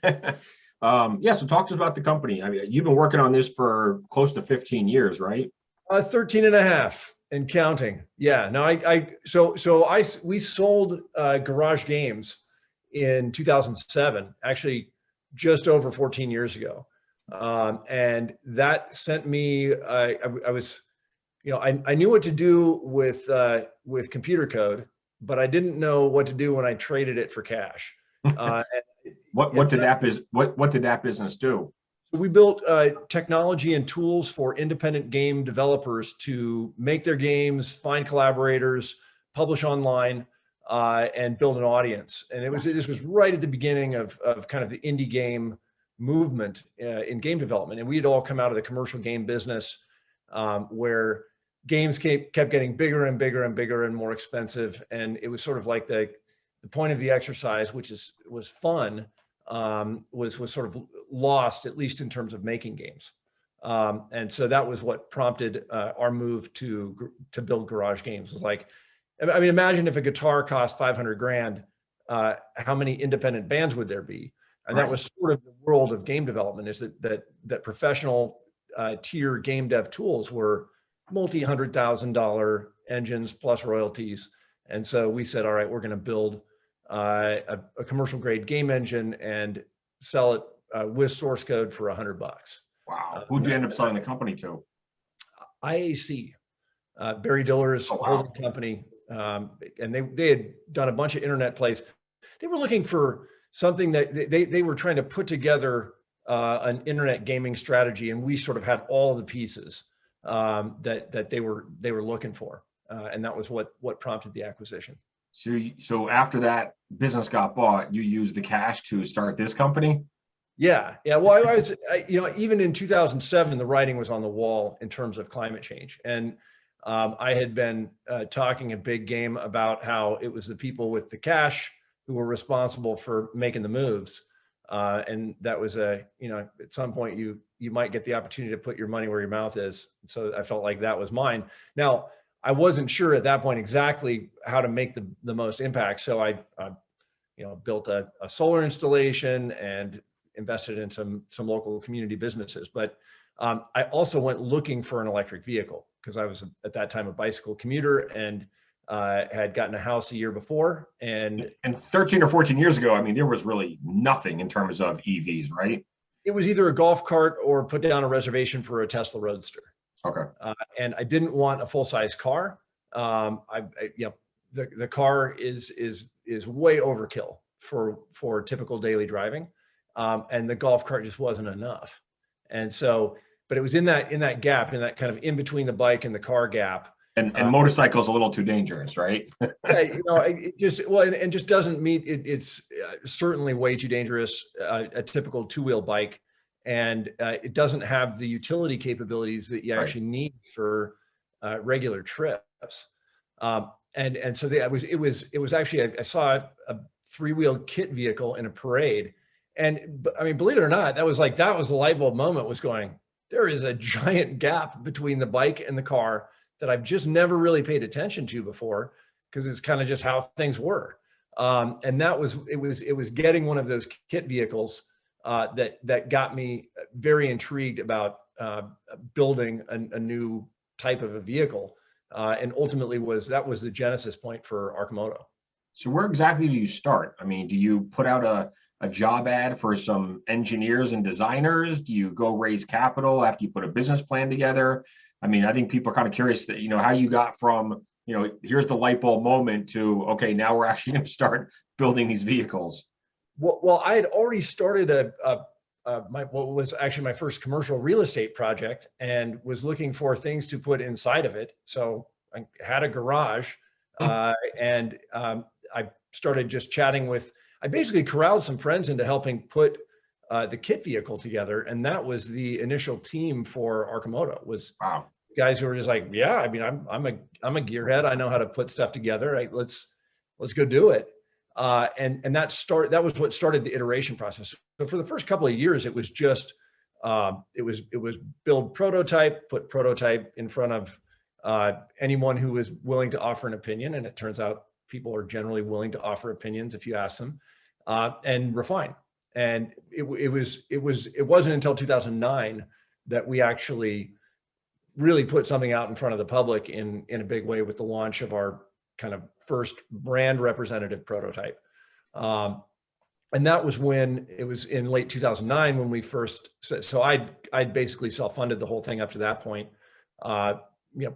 Yeah, so talk to us about the company. I mean, you've been working on this for close to 15 years, right? 13 and a half and counting. Yeah. No, we sold Garage Games in 2007, actually just over 14 years ago. And that sent me, I was, I knew what to do with computer code, but I didn't know what to do when I traded it for cash. Uh, What did that business do? We built technology and tools for independent game developers to make their games, find collaborators, publish online, and build an audience. And this was right at the beginning of kind of the indie game movement in game development. And we had all come out of the commercial game business, where games kept getting bigger and bigger and bigger and more expensive. And it was sort of like the point of the exercise, which was fun, was sort of lost, at least in terms of making games. And so that was what prompted our move to build Garage Games. It was like, I mean, imagine if a guitar cost 500 grand, how many independent bands would there be? And that was sort of the world of game development, is that professional tier game dev tools were multi-$100,000 engines plus royalties. And so we said, all right, we're going to build a commercial grade game engine and sell it with source code for $100. Wow. Who'd you end up selling the company to? IAC, Barry Diller's holding company. And they had done a bunch of internet plays. They were looking for something that they were trying to put together an internet gaming strategy. And we sort of had all the pieces that they were looking for. And that was what prompted the acquisition. So after that business got bought, you used the cash to start this company? Yeah. Well, even in 2007, the writing was on the wall in terms of climate change. And I had been talking a big game about how it was the people with the cash who were responsible for making the moves. And that was at some point you might get the opportunity to put your money where your mouth is. So I felt like that was mine. Now, I wasn't sure at that point exactly how to make the most impact. So I built a solar installation and invested in some local community businesses. But I also went looking for an electric vehicle because I was at that time a bicycle commuter and had gotten a house a year before. And 13 or 14 years ago, I mean, there was really nothing in terms of EVs, right? It was either a golf cart or put down a reservation for a Tesla Roadster. Okay. And I didn't want a full-size car. The car is way overkill for typical daily driving, and the golf cart just wasn't enough. And so, but it was in that gap, in that kind of in between the bike and the car gap. And motorcycle's a little too dangerous, right? It just doesn't meet it. It's certainly way too dangerous. A typical two-wheel bike. And it doesn't have the utility capabilities that you actually need for regular trips. And so it was actually, I saw a three-wheel kit vehicle in a parade. And I mean, believe it or not, that was the light bulb moment, was going, there is a giant gap between the bike and the car that I've just never really paid attention to before, because it's kind of just how things were. And it was getting one of those kit vehicles that got me very intrigued about building a new type of a vehicle, and ultimately that was the genesis point for Arcimoto. So where exactly do you start? I mean, do you put out a job ad for some engineers and designers? Do you go raise capital after you put a business plan together? I mean, I think people are kind of curious that, how you got from, here's the light bulb moment to, okay, now we're actually going to start building these vehicles. Well, I had already started what was actually my first commercial real estate project, and was looking for things to put inside of it. So I had a garage, and I started just chatting I basically corralled some friends into helping put the kit vehicle together. And that was the initial team for Arcimoto, was guys who were just like, yeah, I mean, I'm a gearhead. I know how to put stuff together. Let's go do it. And that was what started the iteration process. So for the first couple of years, it was just, it was build prototype, put prototype in front of anyone who was willing to offer an opinion. And it turns out people are generally willing to offer opinions if you ask them, and refine. And it wasn't until 2009 that we actually really put something out in front of the public in a big way with the launch of our kind of first brand representative prototype. And that was when it was in late 2009 when we first, so I'd basically self-funded the whole thing up to that point.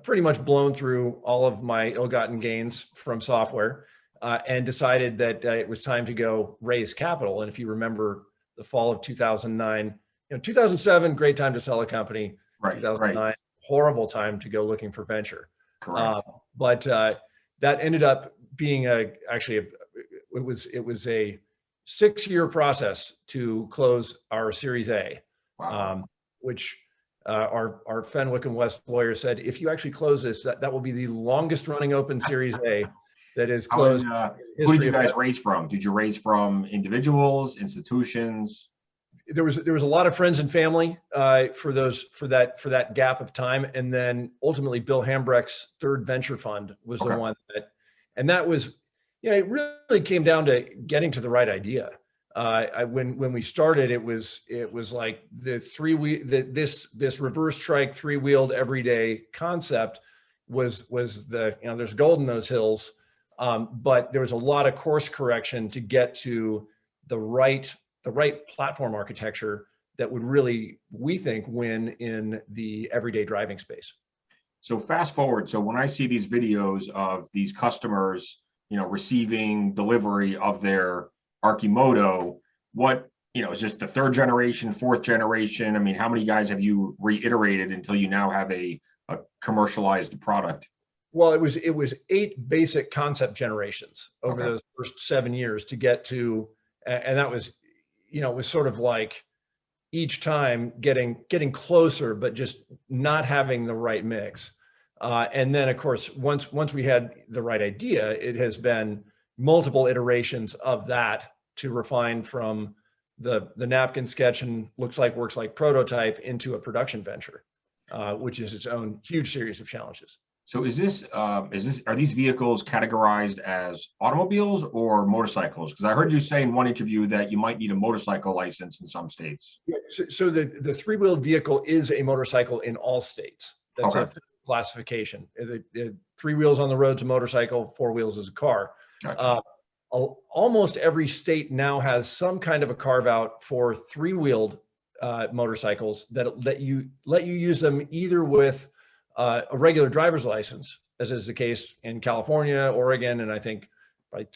Pretty much blown through all of my ill-gotten gains from software, and decided that it was time to go raise capital. And if you remember the fall of 2009, 2007, great time to sell a company. Right, 2009, right. horrible time to go looking for venture. Correct. But that ended up being it was a 6-year process to close our Series A, Wow. which our Fenwick and West lawyer said, if you actually close this, that will be the longest running open Series A that is closed. Who did you guys raise from? Did you raise from individuals, institutions? There was a lot of friends and family for that gap of time, and then ultimately Bill Hambrecht's third venture fund was the one that was, it really came down to getting to the right idea. When we started, it was like this reverse trike 3-wheeled everyday concept was there's gold in those hills, but there was a lot of course correction to get to the right platform architecture that would really, we think, win in the everyday driving space. So fast forward. So when I see these videos of these customers, receiving delivery of their Arcimoto, is this the 3rd generation, 4th generation? I mean, how many guys have you reiterated until you now have a commercialized product? Well, it was 8 basic concept generations over those first 7 years to get to, and that was, it was sort of like each time getting closer, but just not having the right mix. And then, of course, once we had the right idea, it has been multiple iterations of that to refine from the napkin sketch and works like prototype into a production venture, which is its own huge series of challenges. So are these vehicles categorized as automobiles or motorcycles? Because I heard you say in one interview that you might need a motorcycle license in some states. Yeah, so the 3-wheeled vehicle is a motorcycle in all states. That's a classification. 3 wheels on the road's a motorcycle, 4 wheels is a car. Gotcha. Almost every state now has some kind of a carve out for 3-wheeled motorcycles that let you use them either with a regular driver's license, as is the case in California, Oregon, and I think like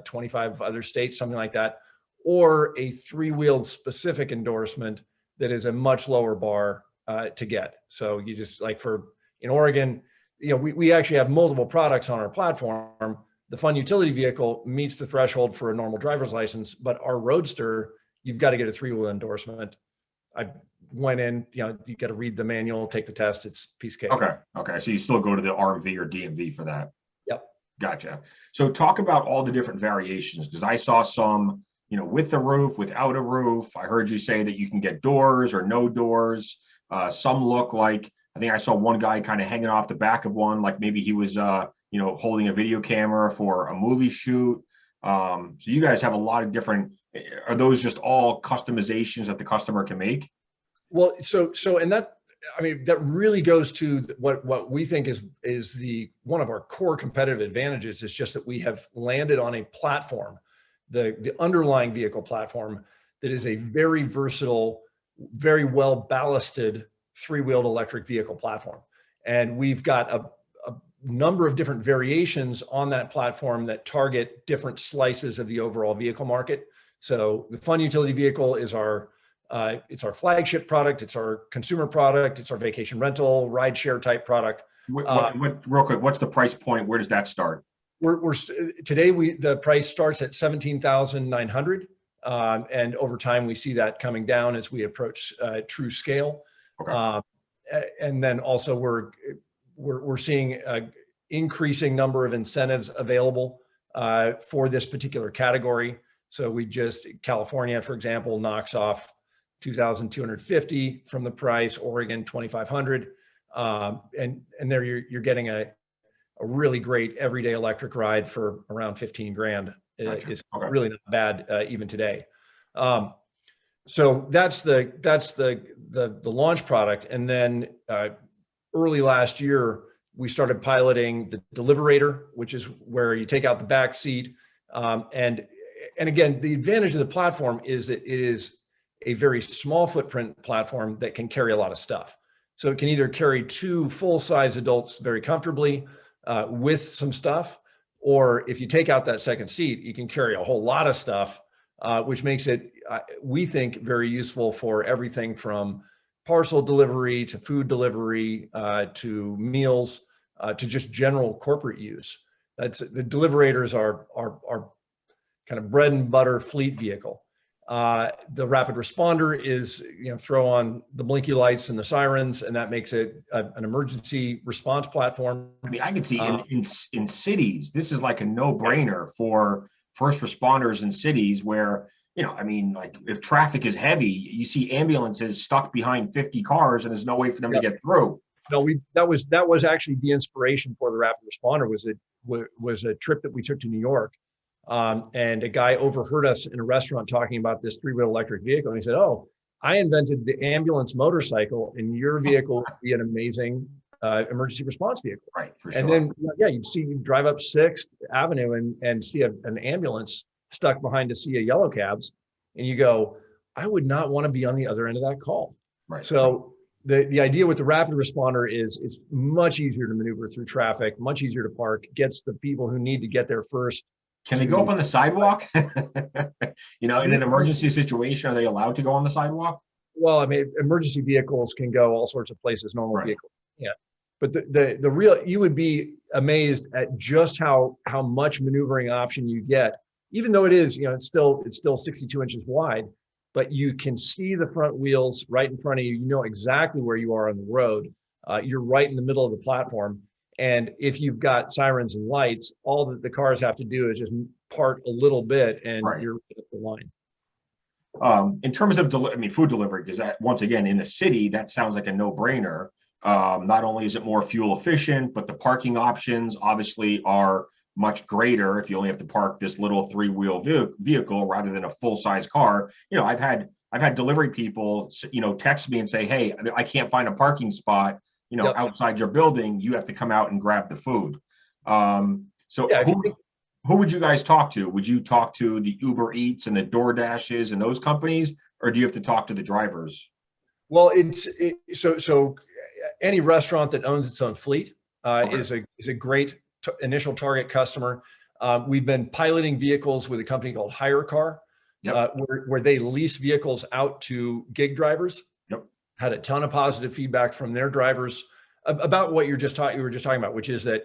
25 other states, something like that, or a 3-wheeled specific endorsement that is a much lower bar to get. So you just in Oregon, we actually have multiple products on our platform. The Fun Utility Vehicle meets the threshold for a normal driver's license, but our Roadster, you've got to get a 3-wheel endorsement. I went in, you got to read the manual, take the test. It's piece of cake. Okay. So you still go to the RMV or DMV for that. Yep. Gotcha. So talk about all the different variations, because I saw some, with the roof, without a roof. I heard you say that you can get doors or no doors. Some look like, I think I saw one guy kind of hanging off the back of one, like maybe he was, holding a video camera for a movie shoot. So you guys have a lot of different, are those just all customizations that the customer can make? Well, and that really goes to what we think is one of our core competitive advantages is just that we have landed on a platform, the underlying vehicle platform that is a very versatile, very well ballasted 3-wheeled electric vehicle platform. And we've got a number of different variations on that platform that target different slices of the overall vehicle market. So the Fun Utility Vehicle is it's our flagship product. It's our consumer product. It's our vacation rental, ride share type product. Real quick, what's the price point? Where does that start? Today the price starts at $17,900, and over time we see that coming down as we approach true scale. Okay. And then also we're seeing an increasing number of incentives available for this particular category. So California, for example, knocks off $2,250 from the price, Oregon, $2,500. And there you're getting a really great everyday electric ride for around 15 grand. Gotcha. Is really not bad even today. So that's the launch product. And then early last year, we started piloting the Deliverator, which is where you take out the back seat. And again, the advantage of the platform is that it is a very small footprint platform that can carry a lot of stuff. So it can either carry two full-size adults very comfortably with some stuff, or if you take out that second seat, you can carry a whole lot of stuff, which makes it, we think, very useful for everything from parcel delivery to food delivery to meals to just general corporate use. That's the Deliverators are kind of bread and butter fleet vehicle. The rapid responder is, throw on the blinky lights and the sirens, and that makes it an emergency response platform. I mean, I can see in cities, this is like a no-brainer for first responders in cities where, I mean, like if traffic is heavy, you see ambulances stuck behind 50 cars and there's no way for them to get through. No, that was actually the inspiration for the rapid responder. Was a trip that we took to New York. And a guy overheard us in a restaurant talking about this three-wheel electric vehicle. And he said, "Oh, I invented the ambulance motorcycle, and your vehicle would be an amazing emergency response vehicle." Right, for sure. And then, you drive up 6th Avenue and see an ambulance stuck behind a sea of yellow cabs. And you go, I would not want to be on the other end of that call. Right. So the idea with the rapid responder is it's much easier to maneuver through traffic, much easier to park, gets the people who need to get there first. Can they go up on the sidewalk? In an emergency situation, are they allowed to go on the sidewalk? Well, I mean, emergency vehicles can go all sorts of places, normal vehicles. Yeah. But the real, you would be amazed at just how much maneuvering option you get, even though it is, it's still 62 inches wide, but you can see the front wheels right in front of you. You know exactly where you are on the road. You're right in the middle of the platform. And if you've got sirens and lights, all that the cars have to do is just part a little bit and you're at the line. In terms of food delivery, because that, once again, in the city, that sounds like a no-brainer. Not only is it more fuel efficient, but the parking options obviously are much greater if you only have to park this little three-wheel vehicle rather than a full-size car. I've had delivery people, text me and say, "Hey, I can't find a parking spot. Outside your building, you have to come out and grab the food." Who would you guys talk to? Would you talk to the Uber Eats and the DoorDashes and those companies, or do you have to talk to the drivers? Well, so any restaurant that owns its own fleet is a great initial target customer. We've been piloting vehicles with a company called HireCar, where they lease vehicles out to gig drivers. Had a ton of positive feedback from their drivers about what you were just talking about, which is that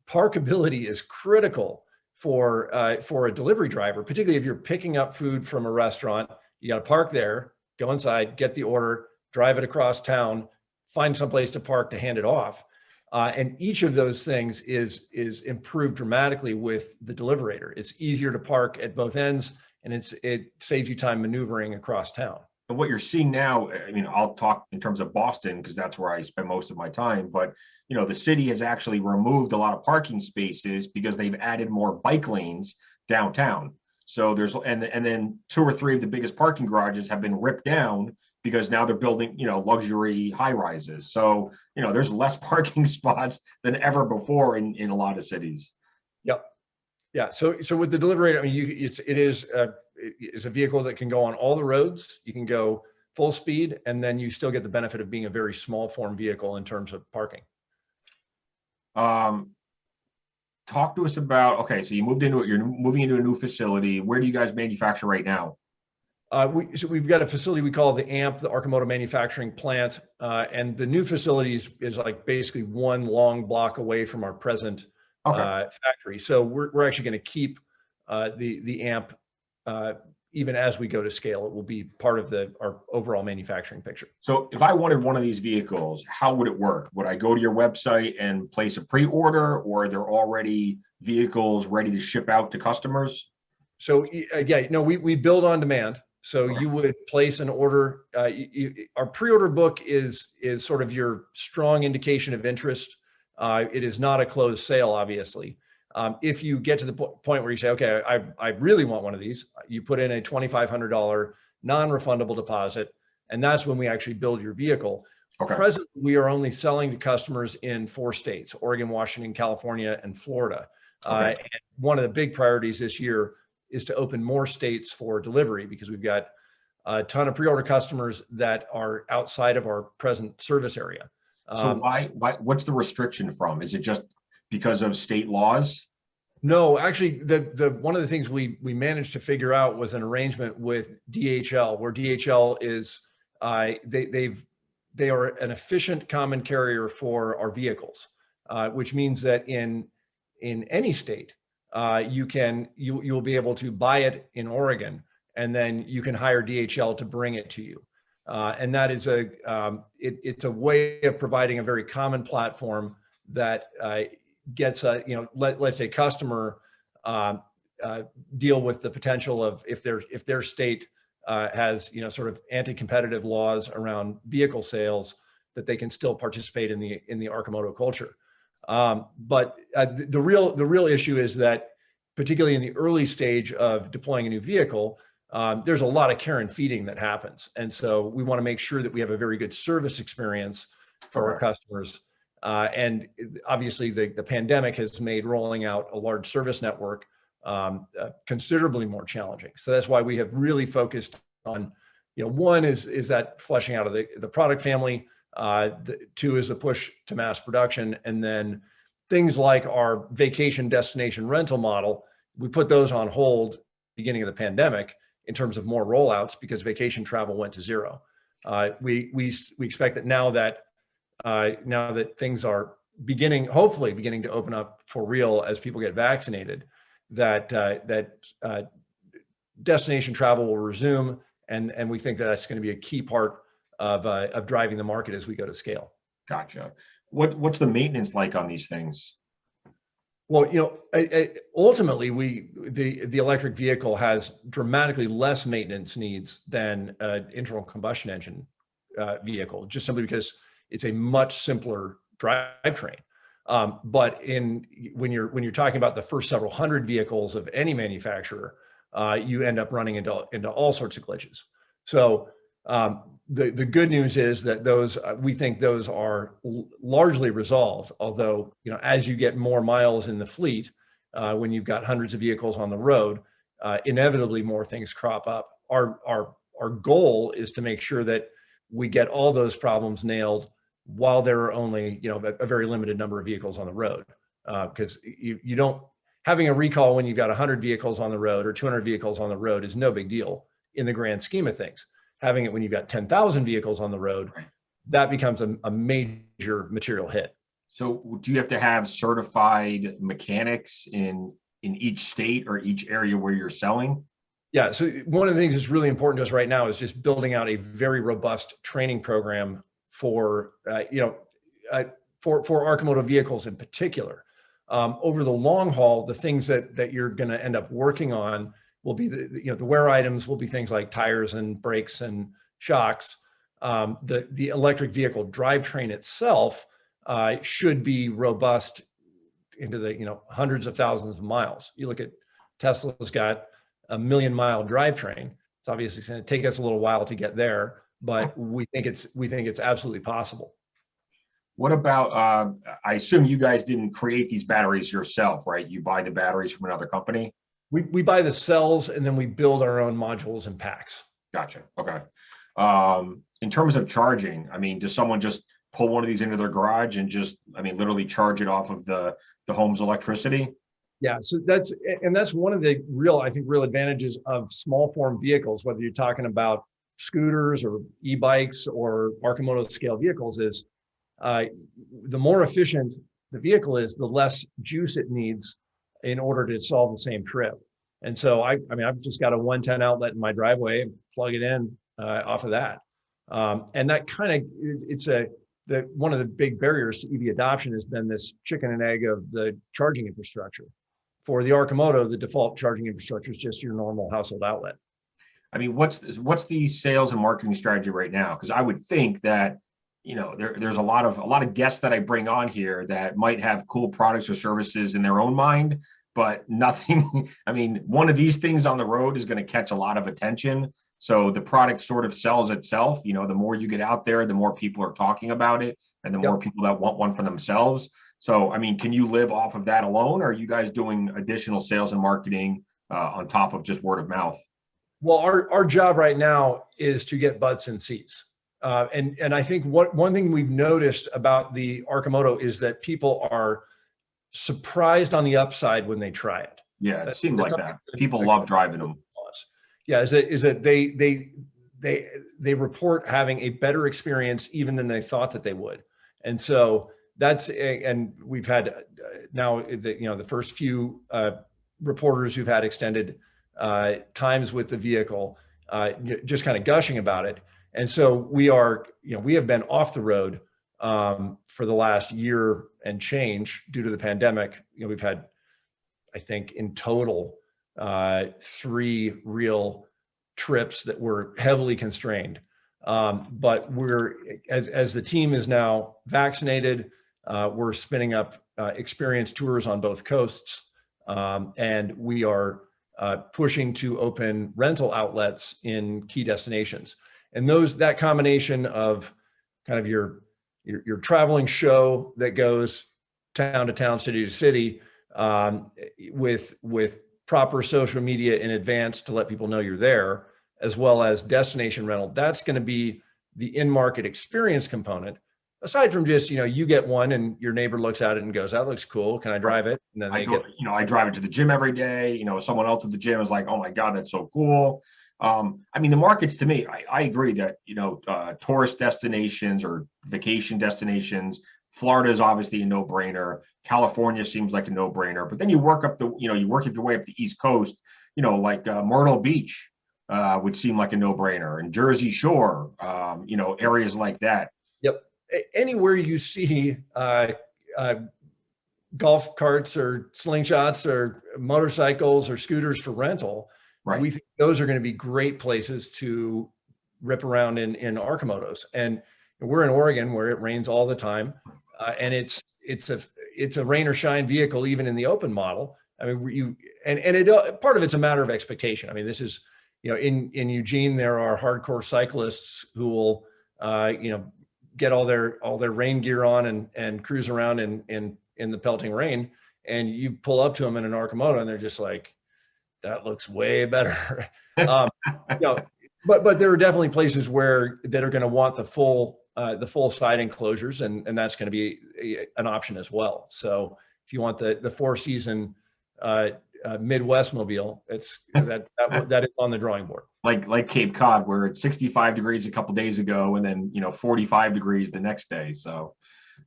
parkability is critical for a delivery driver, particularly if you're picking up food from a restaurant. You got to park there, go inside, get the order, drive it across town, find someplace to park to hand it off. And each of those things is improved dramatically with the Deliverator. It's easier to park at both ends, and it saves you time maneuvering across town. And what you're seeing now, I'll talk in terms of Boston because that's where I spend most of my time, but the city has actually removed a lot of parking spaces because they've added more bike lanes downtown. So and then 2 or 3 of the biggest parking garages have been ripped down because now they're building, luxury high rises. So, there's less parking spots than ever before in a lot of cities. Yep. Yeah. So with the Deliverator, it's a vehicle that can go on all the roads. You can go full speed, and then you still get the benefit of being a very small form vehicle in terms of parking. Talk to us about, so you're moving into a new facility. Where do you guys manufacture right now? We've got a facility we call the AMP, the Arcimoto manufacturing plant. And the new facility is like basically one long block away from our present factory. So we're actually going to keep the AMP even as we go to scale. It will be part of our overall manufacturing picture. So if I wanted one of these vehicles, how would it work? Would I go to your website and place a pre-order, or are there already vehicles ready to ship out to customers? So we build on demand. So you would place an order. Our pre-order book is sort of your strong indication of interest. It is not a closed sale, obviously. If you get to the point where you say, okay, I really want one of these, you put in a $2,500 non-refundable deposit, and that's when we actually build your vehicle. Okay. Presently, we are only selling to customers in 4 states: Oregon, Washington, California, and Florida. Okay. And one of the big priorities this year is to open more states for delivery, because we've got a ton of pre-order customers that are outside of our present service area. So what's the restriction from? Is it just because of state laws? No, actually, the one of the things we managed to figure out was an arrangement with DHL, where DHL is they are an efficient common carrier for our vehicles, which means that in any state, you'll be able to buy it in Oregon, and then you can hire DHL to bring it to you. And that is it's a way of providing a very common platform that gets let's say customer deal with the potential of if their state has sort of anti-competitive laws around vehicle sales, that they can still participate in the Arcimoto culture. But the real issue is that, particularly in the early stage of deploying a new vehicle, there's a lot of care and feeding that happens. And so we want to make sure that we have a very good service experience for our customers. And obviously the pandemic has made rolling out a large service network considerably more challenging. So that's why we have really focused on, one is that fleshing out of the product family. 2 is the push to mass production. And then things like our vacation destination rental model, we put those on hold beginning of the pandemic in terms of more rollouts, because vacation travel went to zero. We expect that now that things are hopefully beginning to open up for real as people get vaccinated, that destination travel will resume, and we think that that's going to be a key part of driving the market as we go to scale. Gotcha. What's the maintenance like on these things? Well, ultimately, the electric vehicle has dramatically less maintenance needs than an internal combustion engine vehicle, just simply because it's a much simpler drivetrain. But when you're talking about the first several hundred vehicles of any manufacturer, you end up running into all sorts of glitches. So the good news is that we think those are largely resolved. Although, as you get more miles in the fleet, when you've got hundreds of vehicles on the road, inevitably more things crop up. Our goal is to make sure that we get all those problems nailed while there are only a very limited number of vehicles on the road, because you don't having a recall when you've got 100 vehicles on the road or 200 vehicles on the road is no big deal in the grand scheme of things. Having it when you've got 10,000 vehicles on the road, that becomes a major material hit. So do you have to have certified mechanics in each state or each area where you're selling? Yeah. So one of the things that's really important to us right now is just building out a very robust training program for Arcimoto vehicles in particular. Over the long haul, the things that you're going to end up working on will be the wear items will be things like tires and brakes and shocks. The electric vehicle drivetrain itself should be robust into the hundreds of thousands of miles. You look at Tesla's got a 1 million mile drivetrain. It's obviously going to take us a little while to get there, but we think it's absolutely possible. What about, I assume you guys didn't create these batteries yourself, right? You buy the batteries from another company? We buy the cells and then we build our own modules and packs. Gotcha. Okay. In terms of charging, does someone just pull one of these into their garage and just, literally charge it off of the home's electricity? Yeah. So that's one of the real advantages of small form vehicles, whether you're talking about scooters or e-bikes or Arcimoto scale vehicles, is the more efficient the vehicle is, the less juice it needs in order to solve the same trip. And so I've just got a 110 outlet in my driveway, plug it in off of that. And that one of the big barriers to EV adoption has been this chicken and egg of the charging infrastructure. For the Arcimoto, the default charging infrastructure is just your normal household outlet. What's the sales and marketing strategy right now? Because I would think that there's a lot of guests that I bring on here that might have cool products or services in their own mind, but nothing. One of these things on the road is going to catch a lot of attention. So the product sort of sells itself. You know, the more you get out there, the more people are talking about it, and the more Yep. people that want one for themselves. So, I mean, can you live off of that alone, or are you guys doing additional sales and marketing on top of just word of mouth? Well, our job right now is to get butts in seats. And I think one thing we've noticed about the Arcimoto is that people are surprised on the upside when they try it. Yeah, it seemed They're like that. People love driving them. Yeah, is that they report having a better experience even than they thought that they would. And so and we've had now the first few reporters who've had extended times with the vehicle, just kind of gushing about it. And so we have been off the road for the last year and change due to the pandemic. We've had, I think, in total, 3 real trips that were heavily constrained. But as the team is now vaccinated, we're spinning up experience tours on both coasts, and we are pushing to open rental outlets in key destinations. And that combination of kind of your traveling show that goes town to town, city to city, with proper social media in advance to let people know you're there, as well as destination rental, that's going to be the in-market experience component. Aside from just, you get one and your neighbor looks at it and goes, that looks cool. Can I drive it? And then I drive it to the gym every day. Someone else at the gym is like, oh my God, that's so cool. I mean, the markets, to me, I agree that, tourist destinations or vacation destinations, Florida is obviously a no-brainer. California seems like a no-brainer, but then you work your way up the East Coast, like Myrtle Beach would seem like a no-brainer, and Jersey Shore, areas like that. Yep. Anywhere you see golf carts or slingshots or motorcycles or scooters for rental, right, we think those are going to be great places to rip around in Arcimotos. And we're in Oregon where it rains all the time, and it's a rain or shine vehicle even in the open model. I mean, part of it's a matter of expectation. I mean, this is in Eugene there are hardcore cyclists who will get all their rain gear on and cruise around in the pelting rain, and you pull up to them in an Arcimoto and they're just like, that looks way better. But there are definitely places that are going to want the full side enclosures, and that's going to be an option as well. So if you want the 4-season Midwest mobile, that is on the drawing board. Like Cape Cod, where it's 65 degrees a couple days ago, and then 45 degrees the next day. So,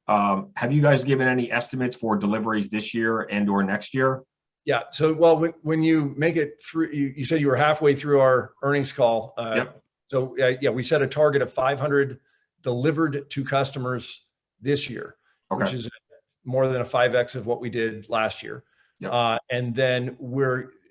have you guys given any estimates for deliveries this year and/or next year? Yeah. So, well, when you make it through, you said you were halfway through our earnings call. Yep. So, we set a target of 500 delivered to customers this year, okay, which is more than a 5x of what we did last year. Yep. And then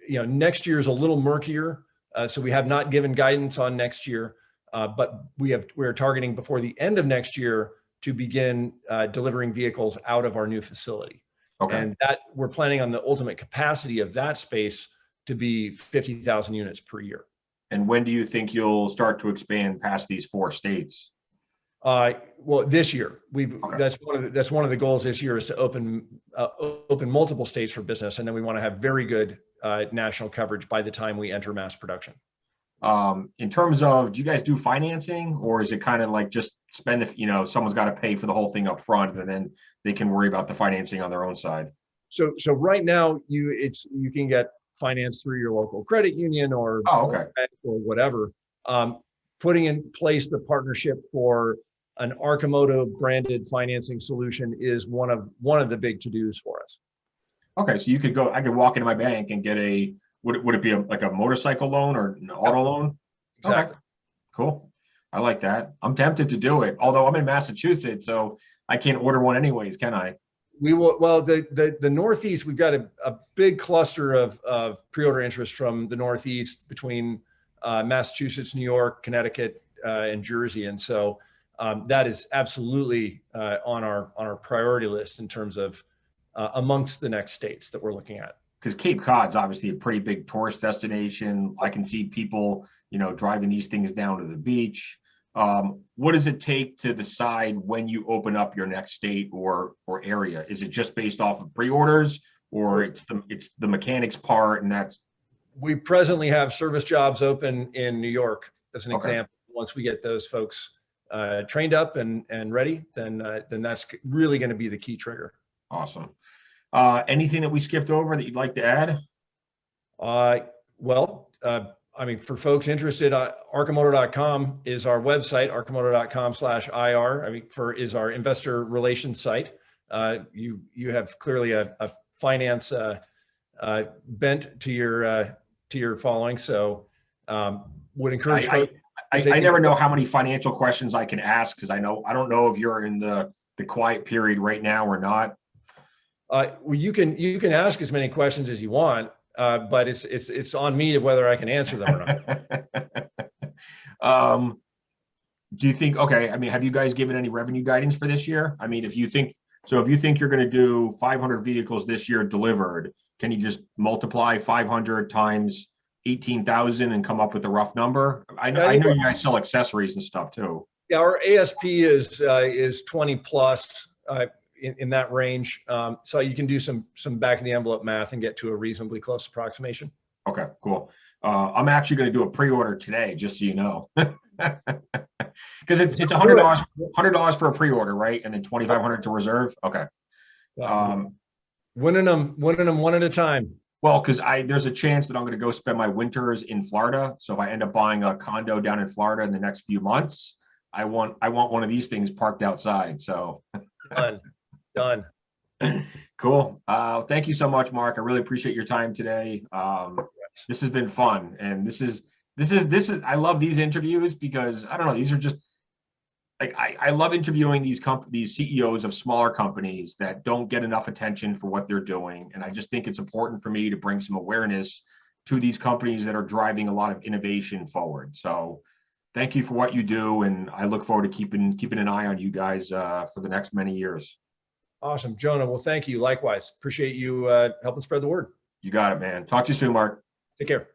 next year is a little murkier. So we have not given guidance on next year, but we're targeting before the end of next year to begin delivering vehicles out of our new facility. Okay. And that we're planning on the ultimate capacity of that space to be 50,000 units per year. And when do you think you'll start to expand past these 4 states? Well, this year that's one of the goals this year is to open multiple states for business, and then we want to have very good national coverage by the time we enter mass production. In terms of, do you guys do financing, or is it kind of like just spend someone's got to pay for the whole thing up front, and then they can worry about the financing on their own side? So right now you can get financed through your local credit union or whatever. Putting in place the partnership for an Arcimoto branded financing solution is one of the big to-dos for us. Okay, so I could walk into my bank and get would it be like a motorcycle loan or an auto loan? Exactly. Okay, cool. I like that. I'm tempted to do it, although I'm in Massachusetts, so I can't order one anyways, can I? We will. Well, the Northeast, we've got a big cluster of pre-order interest from the Northeast between Massachusetts, New York, Connecticut, and Jersey, and so that is absolutely on our priority list in terms of amongst the next states that we're looking at. Because Cape Cod's obviously a pretty big tourist destination. I can see people, you know, driving these things down to the beach. What does it take to decide when you open up your next state or area? Is it just based off of pre-orders, or it's the mechanics part, and that's We presently have service jobs open in New York as an okay? example. Once we get those folks trained up and ready, then that's really going to be the key trigger. Awesome. Anything that we skipped over that you'd like to add? Well, I mean, for folks interested, Arcimoto.com is our website, arcimoto.com/IR. I mean, is our investor relations site. You have clearly a finance bent to your following, so would encourage folks. I never know how many financial questions I can ask, because I don't know if you're in the quiet period right now or not. Well, you can ask as many questions as you want, but it's on me to whether I can answer them or not. Do you think, okay, I mean, have you guys given any revenue guidance for this year? I mean, if you think you're going to do 500 vehicles this year delivered, can you just multiply 500 times 18,000 and come up with a rough number? I know you guys sell accessories and stuff too. Yeah, our ASP is 20 plus in that range. So you can do some back of the envelope math and get to a reasonably close approximation. Okay, cool. I'm actually going to do a pre-order today, just so you know, because it's $100 for a pre-order, right? And then 2,500 to reserve. Okay. Winning them one at a time. Well, because there's a chance that I'm going to go spend my winters in Florida. So if I end up buying a condo down in Florida in the next few months, I want one of these things parked outside. So done. Cool. Thank you so much, Mark. I really appreciate your time today. This has been fun, and this is I love these interviews because I don't know, these are just like I love interviewing these CEOs of smaller companies that don't get enough attention for what they're doing, and I just think it's important for me to bring some awareness to these companies that are driving a lot of innovation forward. So thank you for what you do, and I look forward to keeping an eye on you guys for the next many years. Awesome, Jonah. Well, thank you. Likewise. Appreciate you helping spread the word. You got it, man. Talk to you soon, Mark. Take care.